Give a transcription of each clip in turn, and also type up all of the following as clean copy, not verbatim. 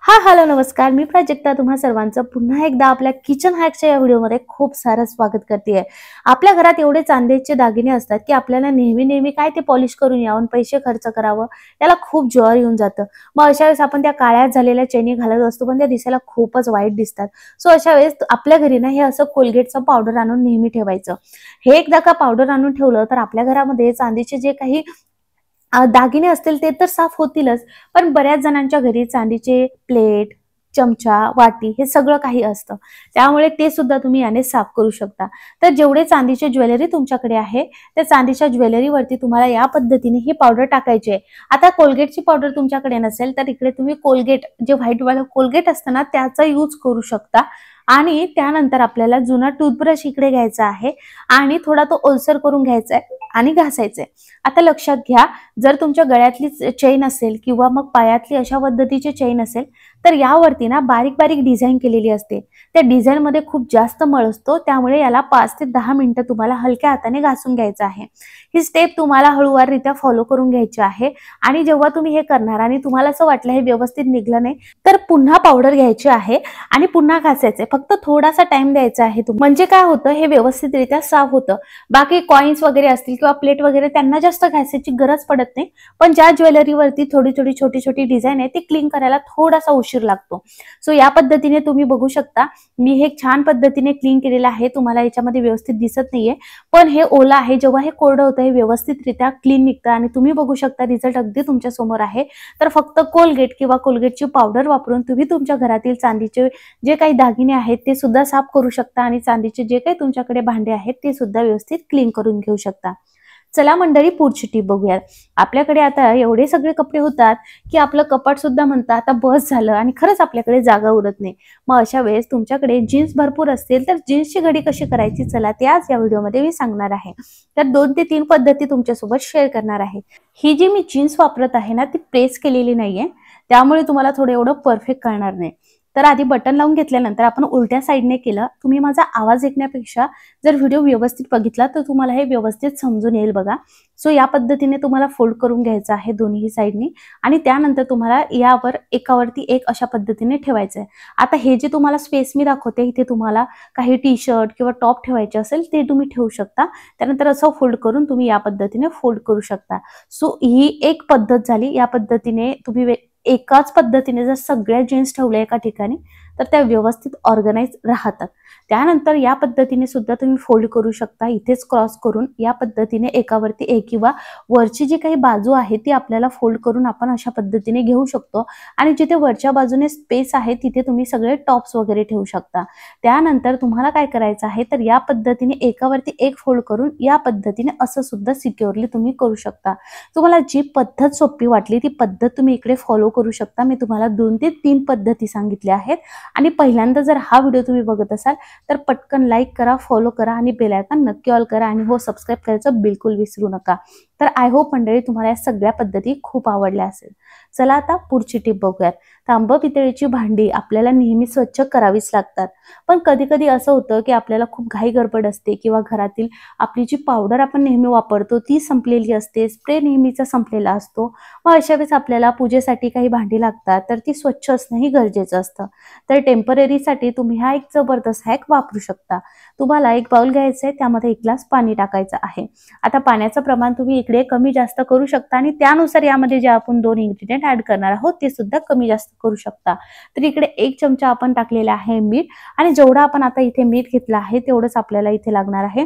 Hello नमस्कार. मी प्राजक्ता तुम्हा सर्वांचं पुन्हा एकदा आपल्या किचन हॅकच्या या व्हिडिओमध्ये खूप सारं स्वागत करते. आपल्या घरात एवढे चांदीचे दागिने असतात की आपल्याला नेहमी काय ते पॉलिश करून यावं, पैसे खर्च करावं याला खूप जीवावर येऊन जातं. मग अशा वेळेस आपण त्या काळ्या झालेल्या चेनी घालत असतो, पण त्या दिसायला खूपच वाईट दिसतात. सो अशा वेळेस आपल्या घरी ना हे असं कोलगेटचं पावडर आणून नेहमी ठेवायचं. हे एकदा का पावडर आणून ठेवलं तर आपल्या घरामध्ये चांदीचे जे काही दागिने असतील ते तर साफ होतीलच, पण बऱ्याच जणांच्या घरी चांदीचे प्लेट, चमचा, वाटी हे सगळं काही असतं. त्यामुळे ते सुद्धा तुम्ही याने साफ करू शकता. तर जेवढे चांदीचे ज्वेलरी तुमच्याकडे आहे त्या चांदीच्या ज्वेलरीवरती तुम्हाला या पद्धतीने ही पावडर टाकायची आहे. आता कोलगेटची पावडर तुमच्याकडे नसेल तर इकडे तुम्ही कोलगेट जे व्हाईटवालं कोलगेट असतं ना त्याचा यूज करू शकता. आणि त्यानंतर आपल्याला जुना टूथब्रश इकडे घ्यायचा आहे आणि थोडा तो ओलसर करून घ्यायचा आहे आणि घासायचा आहे. आता लक्षात घ्या, जर तुमच्या गळ्यातली चेन असेल किंवा मग पायातली अशा पद्धतीची चेन असेल तर यावरती ना बारीक बारीक डिझाईन केलेली असते. त्या डिझाईन मध्ये खूप जास्त मळ असतो, त्यामुळे याला 5 ते 10 मिनिटं तुम्हाला हलक्या हाताने घासून घ्यायचं आहे. ही स्टेप तुम्हाला हळूवाररित्या फॉलो करून घ्यायची आहे. आणि जेव्हा तुम्ही हे करणार आणि तुम्हाला असं वाटलं हे व्यवस्थित निघलं नाही तर पुन्हा पावडर घ्यायची आहे आणि पुन्हा घासायचे. फक्त थोडासा टाइम द्यायचा आहे म्हणजे काय होतं, हे व्यवस्थितरित्या साफ होतं. बाकी कॉइन्स वगैरे असतील किंवा प्लेट वगैरे त्यांना जास्त घासायची गरज पडत नाही, पण ज्या ज्वेलरीवरती थोडी छोटी डिझाईन आहे ती क्लीन करायला थोडासा उशीर लागतो. सो या पद्धतीने तुम्ही बघू शकता मी हे छान पद्धतीने क्लीन केलेलं आहे. तुम्हाला याच्यामध्ये व्यवस्थित दिसत नाहीये, पण हे ओला आहे. जेव्हा हे कोरडं होतं हे व्यवस्थितरित्या क्लीन निघतं आणि तुम्ही बघू शकता रिझल्ट अगदी तुमच्या समोर आहे. तर फक्त कोलगेट किंवा कोलगेटची पावडर वापरून तुम्ही तुमच्या घरातील चांदीचे जे काही दागिने आहेत ते सुद्धा साफ करू शकता आणि चांदीचे जे काही तुमच्याकडे भांडे आहेत ते सुद्धा व्यवस्थित क्लीन करून घेऊ शकता. चला मंडळी, पुढची टिप बघूया. आपल्याकडे आता एवढे सगळे कपडे होतात की आपलं कपाट सुद्धा म्हणतं आता बस झालं आणि खरंच आपल्याकडे जागा उरत नाही. मग अशा वेळेस तुमच्याकडे जीन्स भरपूर असतील तर जीन्सची घडी कशी करायची चला ते आज या व्हिडिओमध्ये मी सांगणार आहे. तर 2 ते 3 पद्धती तुमच्यासोबत शेअर करणार आहे. ही जी मी जीन्स वापरत आहे ना ती प्रेस केलेली नाहीये, त्यामुळे तुम्हाला थोडं एवढं परफेक्ट कळणार नाही. तर आधी बटन लावून घेतल्यानंतर आपण उलट्या साईडने केलं. तुम्ही माझा आवाज ऐकण्यापेक्षा जर व्हिडिओ व्यवस्थित बघितला तर तुम्हाला हे व्यवस्थित समजून येईल बघा. सो या पद्धतीने तुम्हाला फोल्ड करून घ्यायचं आहे दोन्ही साईडनी आणि त्यानंतर तुम्हाला यावर एकावरती एक अशा पद्धतीने ठेवायचं आहे. आता हे जे तुम्हाला स्पेस मी दाखवते इथे तुम्हाला काही टी शर्ट किंवा टॉप ठेवायचे असेल ते तुम्ही ठेवू शकता. त्यानंतर असं फोल्ड करून तुम्ही या पद्धतीने फोल्ड करू शकता. सो ही एक पद्धत झाली. या पद्धतीने तुम्ही एकाच पद्धतीने जर सगळ्या जीन्स ठेवल्या एका ठिकाणी तर त्या व्यवस्थित ऑर्गनाइज राहतात. त्यानंतर या पद्धतीने सुद्धा तुम्ही फोल्ड करू शकता. इथेच क्रॉस करून या पद्धतीने एकावरती एक किंवा वरची जी काही बाजू आहे ती आपल्याला फोल्ड करून आपण अशा पद्धतीने घेऊ शकतो आणि जिथे वरच्या बाजूने स्पेस आहे तिथे तुम्ही सगळे टॉप्स वगैरे ठेवू शकता. त्यानंतर तुम्हाला काय करायचं आहे तर या पद्धतीने एकावरती एक फोल्ड करून या पद्धतीने असं सुद्धा सिक्युअरली तुम्ही करू शकता. तुम्हाला जी पद्धत सोपी वाटली ती पद्धत तुम्ही इकडे फॉलो करू शकता. मी तुम्हाला 2 ते 3 पद्धती सांगितल्या आहेत आणि पहिल्यांदा जर हा व्हिडिओ तुम्ही बघत असाल तर पटकन लाईक करा, फॉलो करा आणि बेल आयकॉन नक्की ऑल करा आणि हो सबस्क्राईब करायचं बिलकुल विसरू नका. तर आय होप मंडळी तुम्हाला या सगळ्या पद्धती खूप आवडल्या असेल. चला आता पुढची टिप बघूयात. तांब पितळेची भांडी आपल्याला नेहमी स्वच्छ करावीच लागतात, पण कधी कधी असं होतं की आपल्याला खूप घाई गडबड असते किंवा घरातील आपली जी पावडर आपण नेहमी वापरतो ती संपलेली असते, स्प्रे नेहमीचा संपलेला असतो. मग अशा वेळेस आपल्याला पूजेसाठी काही भांडी लागतात तर ती स्वच्छ असणंही गरजेचं असतं. तर टेम्पररीसाठी तुम्ही हा एक जबरदस्त हॅक वापरू शकता. तुम्हाला एक बाउल घ्यायचं आहे, त्यामध्ये 1 ग्लास पाणी टाकायचं आहे. आता पाण्याचं प्रमाण तुम्ही इकडे कमी जास्त करू शकता आणि त्यानुसार यामध्ये जे आपण 2 इन्ग्रेडियंट ऍड करणार आहोत ते सुद्धा कमी जास्त करू शकता. तर इकडे 1 चमचा आपण टाकलेला आहे मीठ आणि जेवढं आपण आता इथे मीठ घेतलं आहे तेवढंच आपल्याला इथे लागणार आहे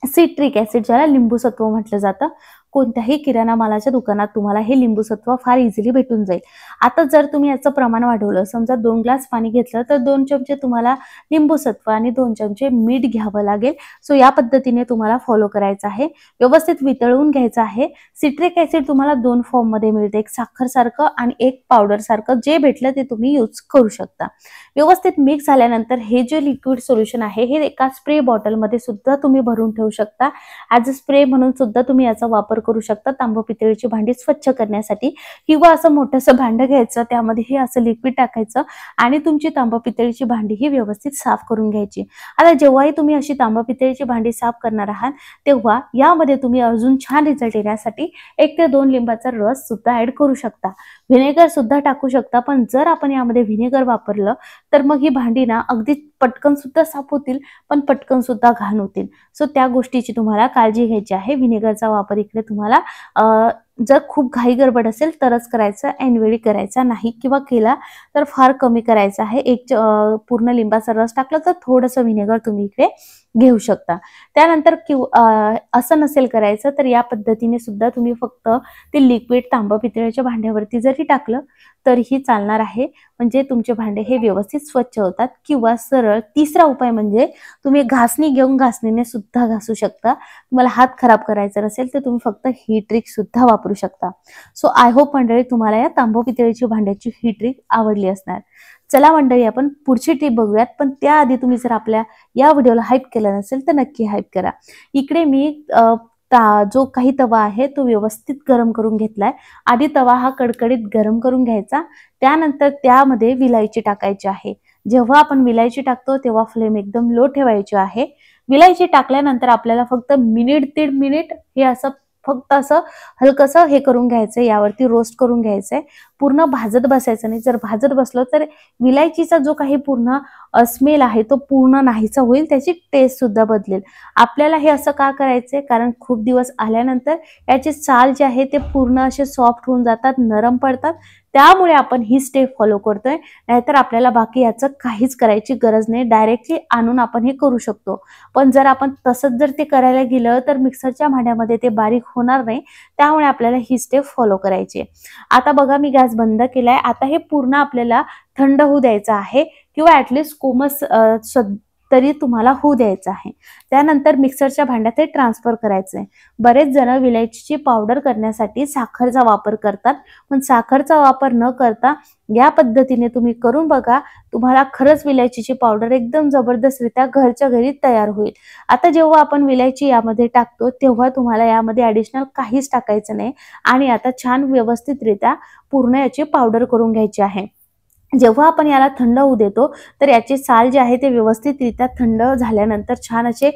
सिट्रिक ऍसिड, ज्याला लिंबू सत्व म्हटलं जातं. कोणत्याही किराणा मालाच्या दुकानात तुम्हाला हे लिंबू सत्व फार इझिली भेटून जाईल. आता जर तुम्ही याचं प्रमाण वाढवलं, समजा 2 ग्लास पाणी घेतलं तर 2 चमचे तुम्हाला लिंबू सत्व आणि 2 चमचे मीठ घ्यावं लागेल. सो या पद्धतीने तुम्हाला फॉलो करायचं आहे. व्यवस्थित वितळवून घ्यायचं आहे. सिट्रिक ऍसिड तुम्हाला 2 फॉर्म मध्ये मिळते, एक साखर सारखं आणि एक पावडर सारखं. जे भेटलं ते तुम्ही यूज करू शकता. व्यवस्थित मिक्स झाल्यानंतर हे जे लिक्विड सोल्युशन आहे हे एका स्प्रे बॉटल मध्ये सुद्धा तुम्ही भरून ठेवू शकता. ॲज अ स्प्रे म्हणून सुद्धा तुम्ही याचा वापर करू शकता तांब पितळीची भांडी स्वच्छ करण्यासाठी. किंवा असं मोठंसं भांडं घ्यायचं, त्यामध्ये हे असं लिक्विड टाकायचं आणि तुमची तांब पितळीची भांडी ही व्यवस्थित साफ करून घ्यायची. आता जेव्हाही तुम्ही अशी तांब पितळीची भांडी साफ करणार आहात तेव्हा यामध्ये तुम्ही अजून छान रिझल्ट येण्यासाठी 1 ते 2 लिंबाचा रस सुद्धा ऍड करू शकता. व्हिनेगर सुद्धा टाकू शकता, पण जर आपण यामध्ये व्हिनेगर वापरलं तर मग ही भांडी ना अगदी पटकन सुद्धा साफ होतील, पण पटकन सुद्धा घाण होतील. सो त्या गोष्टीची तुम्हाला काळजी घ्यायची आहे. व्हिनेगरचा वापर इकडे तुम्हाला जर खूप घाई गडबड असेल तरच करायचं, ऐनवेळी करायचा नाही, किंवा केला तर फार कमी करायचा आहे. एक पूर्ण लिंबाचा रस टाकला तर थोडंसं व्हिनेगर तुम्ही इकडे घेऊ शकता. त्यानंतर असं नसेल करायचं तर या पद्धतीने सुद्धा तुम्ही फक्त ते लिक्विड तांबं पितळेच्या भांड्यावरती जरी टाकलं तरीही चालणार आहे. म्हणजे तुमचे भांडे हे व्यवस्थित स्वच्छ होतात. किंवा सरळ तिसरा उपाय म्हणजे तुम्ही घासणी घेऊन घासणीने सुद्धा घासू शकता. तुम्हाला हात खराब करायचा नसेल तर तुम्ही फक्त ही ट्रिक सुद्धा वापरू शकता. सो आय होप मंडळी तुम्हाला या तांबं पितळेची भांड्याची ही ट्रिक आवडली असणार. चला मंडळी आपण पुढची टिप बघूयात, पण त्याआधी तुम्ही जर आपल्या या व्हिडिओला हाईप केलं नसेल तर नक्की हाईप करा. इकडे मी जो काही तवा आहे तो व्यवस्थित गरम करून घेतलाय. आधी तवा हा कडकडीत गरम करून घ्यायचा, त्यानंतर त्यामध्ये विलायची टाकायची आहे. जेव्हा आपण विलायची टाकतो तेव्हा फ्लेम एकदम लो ठेवायची आहे. विलायची टाकल्यानंतर आपल्याला फक्त मिनिट दीड मिनिट हे असं फक्त असं हलकसं हे करून घ्यायचंय, यावरती रोस्ट करून घ्यायचंय. पूर्ण भाजत बसायचं नाही. जर भाजत बसलो तर विलायचीचा जो काही पूर्ण स्मेल आहे तो पूर्ण नाहीसा होईल, त्याची टेस्ट सुद्धा बदलेल. आपल्याला हे असं का करायचंय, कारण खूप दिवस आल्यानंतर याचे साल जे आहे ते पूर्ण असे सॉफ्ट होऊन जातात, नरम पडतात. त्यामुळे आपण ही स्टेप फॉलो करतोय. नाहीतर आपल्याला बाकी याचं काहीच करायची गरज नाही, डायरेक्टली आणून आपण हे करू शकतो. पण जर आपण तसंच जर ते करायला गेलं तर मिक्सरच्या भांड्यामध्ये ते बारीक होणार नाही. त्यामुळे आपल्याला ही स्टेप फॉलो करायची आहे. आता बघा मी गॅस बंद केलाय. आता हे पूर्ण आपल्याला थंड होऊ द्यायचं आहे, किंवा ऍटलिस्ट कोमस तरी तुम्हाला होऊ द्यायचं आहे. त्यानंतर मिक्सरच्या भांड्यात हे ट्रान्सफर करायचंय. बरेच जण विलायचीची पावडर करण्यासाठी साखरचा वापर करतात, पण साखरचा वापर न करता या पद्धतीने तुम्ही करून बघा. तुम्हाला खरंच विलायचीची पावडर एकदम जबरदस्तरित्या घरच्या घरी तयार होईल. आता जेव्हा आपण विलायची यामध्ये टाकतो तेव्हा तुम्हाला यामध्ये ऍडिशनल काहीच टाकायचं नाही, आणि आता छान व्यवस्थितरित्या पूर्ण याची पावडर करून घ्यायची आहे. जेव्हा आपण याला थंड होऊ देतो तर याचे साल जे आहे ते व्यवस्थितरित्या थंड झाल्यानंतर छान असे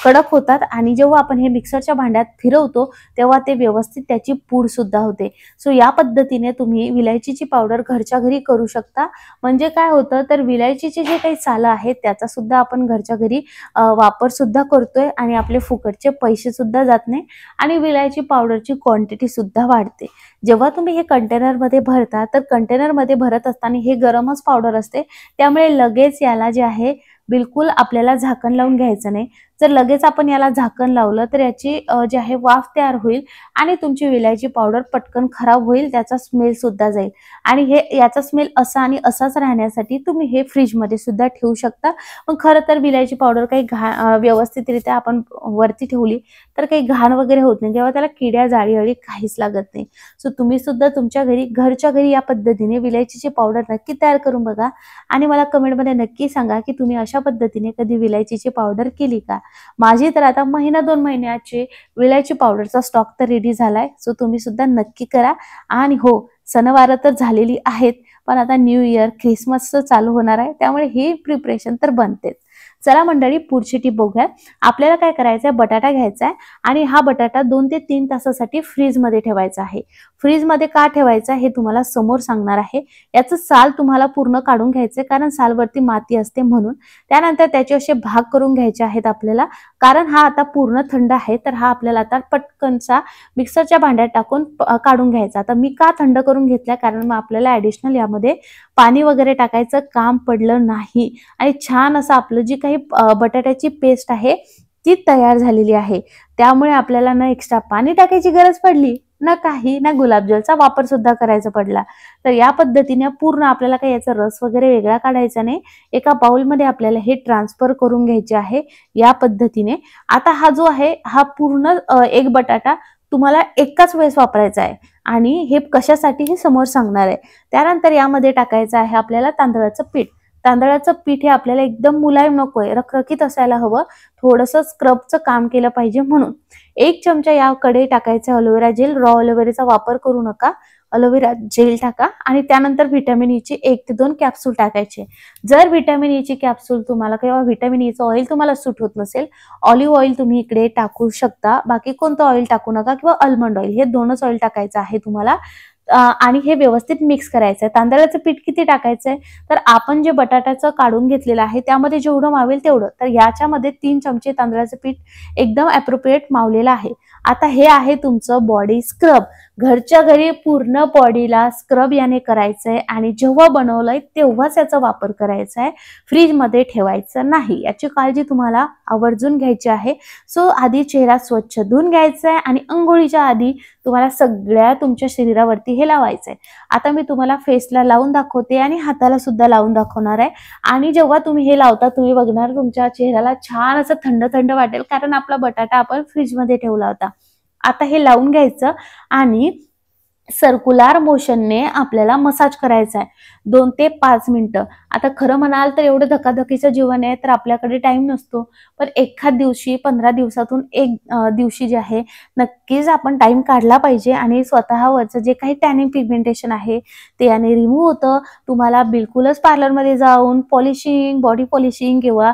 कडक होतात, आणि जेव्हा आपण हे मिक्सरच्या भांड्यात फिरवतो तेव्हा ते व्यवस्थित त्याची पूड सुद्धा होते. सो या पद्धतीने तुम्ही विलायचीची पावडर घरच्या घरी करू शकता. म्हणजे काय होतं तर विलायचीचे जे काही सालं आहेत त्याचा सुद्धा आपण घरच्या घरी वापर सुद्धा करतोय, आणि आपले फुकटचे पैसे सुद्धा जात नाही, आणि विलायची पावडरची क्वांटिटी सुद्धा वाढते. जेव्हा तुम्ही हे कंटेनरमध्ये भरता तर कंटेनरमध्ये भरत असताना हे गरमच पावडर असते, त्यामुळे लगेच याला जे आहे बिलकुल आपल्याला झाकण लावून घ्यायचं नाही. जर लगेच आपण याला झाकण लावलं तर याची जी आहे वाफ तयार होईल, आणि तुमची विलायची पावडर पटकन खराब होईल, त्याचा स्मेल सुद्धा जाईल. आणि हे याचा स्मेल असा आणि असाच राहण्यासाठी तुम्ही हे फ्रीजमध्ये सुद्धा ठेवू शकता. पण खरं तर विलायची पावडर काही व्यवस्थितरित्या आपण वरती ठेवली तर काही घाण वगैरे होत नाही, तेव्हा त्याला किड्या जाळी काहीच लागत नाही. सो तुम्ही सुद्धा तुमच्या घरी घरच्या घरी या पद्धतीने विलायचीची पावडर नक्की तयार करून बघा, आणि मला कमेंटमध्ये नक्की सांगा की तुम्ही अशा पद्धतीने कधी विलायचीची पावडर केली का. माझी तर आता महिना 2 महिन्याची विलायची पावडरचा स्टॉक तर रेडी झालाय. सो तुम्ही सुद्धा नक्की करा. आणि हो, सणवार तर झालेली आहेत, पण आता न्यू इयर ख्रिसमस चालू होणार आहे, त्यामुळे ही प्रिपरेशन तर बनतेच. चला मंडळी पुढची टिप बघूया. आपल्याला काय करायचंय, बटाटा घ्यायचा आहे, आणि हा बटाटा 2 ते 3 तासासाठी फ्रीजमध्ये ठेवायचा आहे. फ्रीजमध्ये का ठेवायचा हे तुम्हाला समोर सांगणार आहे. याचं साल तुम्हाला पूर्ण काढून घ्यायचंय, कारण सालवरती माती असते म्हणून. त्यानंतर त्याचे असे भाग करून घ्यायचे आहेत आपल्याला, कारण हा आता पूर्ण थंड आहे, तर हा आपल्याला आता पटकनचा मिक्सरच्या भांड्यात टाकून काढून घ्यायचा. आता मी का थंड करून घेतला, कारण मग आपल्याला ऍडिशनल यामध्ये पाणी वगैरे टाकायचं काम पडलं नाही, आणि छान असं आपलं जी काही बटाट्याची पेस्ट आहे ती तयार झालेली आहे. त्यामुळे आपल्याला ना एक्स्ट्रा पाणी टाकायची गरज पडली, ना काही, ना गुलाबजलचा वापर सुद्धा करायचा पडला. तर या पद्धतीने पूर्ण आपल्याला काही याचा रस वगैरे वेगळा काढायचा नाही. एका बाउलमध्ये आपल्याला हे ट्रान्सफर करून घ्यायचे आहे या पद्धतीने. आता हा जो आहे हा पूर्ण एक बटाटा तुम्हाला एकाच वेळेस वापरायचा आहे, आणि हे कशासाठी हे समोर सांगणार आहे. त्यानंतर यामध्ये टाकायचं आहे आपल्याला तांदळाचं पीठ. तांदळाचं पीठ हे आपल्याला एकदम मुलायम नकोय, रखरखीत असायला हवं, थोडंसं स्क्रबचं काम केलं पाहिजे. म्हणून 1 चमचा याकडे टाकायचं अलोवेरा जेल. रॉ अलोवेराचा वापर करू नका, अलोवेरा जेल टाका. आणि त्यानंतर व्हिटॅमिन ई ची 1 ते 2 कॅप्सूल टाकायचे. जर व्हिटॅमिन ई ची कॅप्सूल तुम्हाला किंवा व्हिटॅमिन ईचं ऑइल तुम्हाला सूट होत नसेल, ऑलिव्ह ऑइल तुम्ही इकडे टाकू शकता. बाकी कोणतं ऑइल टाकू नका, किंवा आल्मंड ऑइल, हे 2च ऑइल टाकायचं आहे तुम्हाला. आणि हे व्यवस्थित मिक्स करायचं आहे. तांदळाचं पीठ किती टाकायचं आहे, तर आपण जे बटाट्याचं काढून घेतलेलं आहे त्यामध्ये जेवढं मावेल तेवढं, तर याच्यामध्ये 3 चमचे तांदळाचं पीठ एकदम ॲप्रोप्रिएट मावलेलं आहे. आता हे आहे तुमचं बॉडी स्क्रब. घरच्या घरी पूर्ण बॉडीला स्क्रब याने करायचं आहे आणि जेव्हा बनवलंय तेव्हाच याचा वापर करायचा आहे, फ्रीजमध्ये ठेवायचं नाही. याची काळजी तुम्हाला आवर्जून घ्यायची आहे. सो आधी चेहरा स्वच्छ धुवून घ्यायचा आहे आणि अंघोळीच्या आधी तुम्हाला सगळ्या तुमच्या शरीरावरती हे लावायचं आहे. आता मी तुम्हाला फेसला लावून दाखवते आणि हाताला सुद्धा लावून दाखवणार आहे. आणि जेव्हा तुम्ही हे लावता तुम्ही बघणार तुमच्या चेहऱ्याला छान असं थंड थंड वाटेल, कारण आपला बटाटा आपण फ्रीजमध्ये ठेवला होता. आता हे लावून घ्यायचं आणि सर्क्युलर मोशनने आपल्याला मसाज करायचा आहे 2 ते 5 मिनिटं. आता खरं म्हणाल तर एवढं धकाधकीचं जीवन आहे तर आपल्याकडे टाइम नसतो, पण एखाद दिवशी 15 दिवसातून एक दिवशी जे आहे नक्कीच आपण टाइम काढला पाहिजे आणि स्वतःवरचं जे काही टॅनिंग पिगमेंटेशन आहे ते याने रिमूव्ह होतं. तुम्हाला बिलकुलच पार्लरमध्ये जाऊन पॉलिशिंग, बॉडी पॉलिशिंग किंवा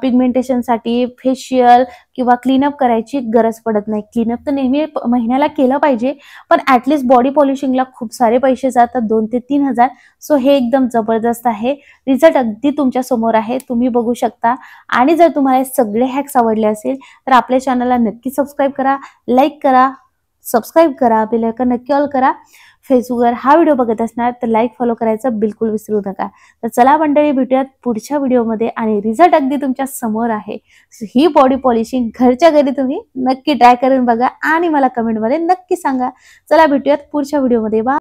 पिगमेंटेशनसाठी फेशियल किंवा क्लीनअप करायची गरज पडत नाही. क्लीनअप तर नेहमी महिन्याला केलं पाहिजे, पण ॲटलिस्ट बॉडी पॉलिशिंगला खूप सारे पैसे जातात, 2 ते 3 हजार. सो हे एकदम जबरदस्त आहे. रिझल्ट अगदी तुमच्या समोर आहे, तुम्ही बघू शकता. आणि जर तुम्हाला सगळे हॅक्स आवडले असेल तर आपल्या चॅनलला नक्की सबस्क्राईब करा, लाईक करा, सबस्क्राईब करा, बेल आयकॉन नक्की ऑल करा. फेसबुकवर हा व्हिडिओ बघत असणार तर लाईक फॉलो करायचं बिलकुल विसरू नका. तर चला मंडळी, भेटूयात पुढच्या व्हिडिओमध्ये आणि रिझल्ट अगदी तुमच्या समोर आहे. ही बॉडी पॉलिशिंग घरच्या घरी तुम्ही नक्की ट्राय करून बघा आणि मला कमेंटमध्ये नक्की सांगा. चला भेटूयात पुढच्या व्हिडिओमध्ये. बाय.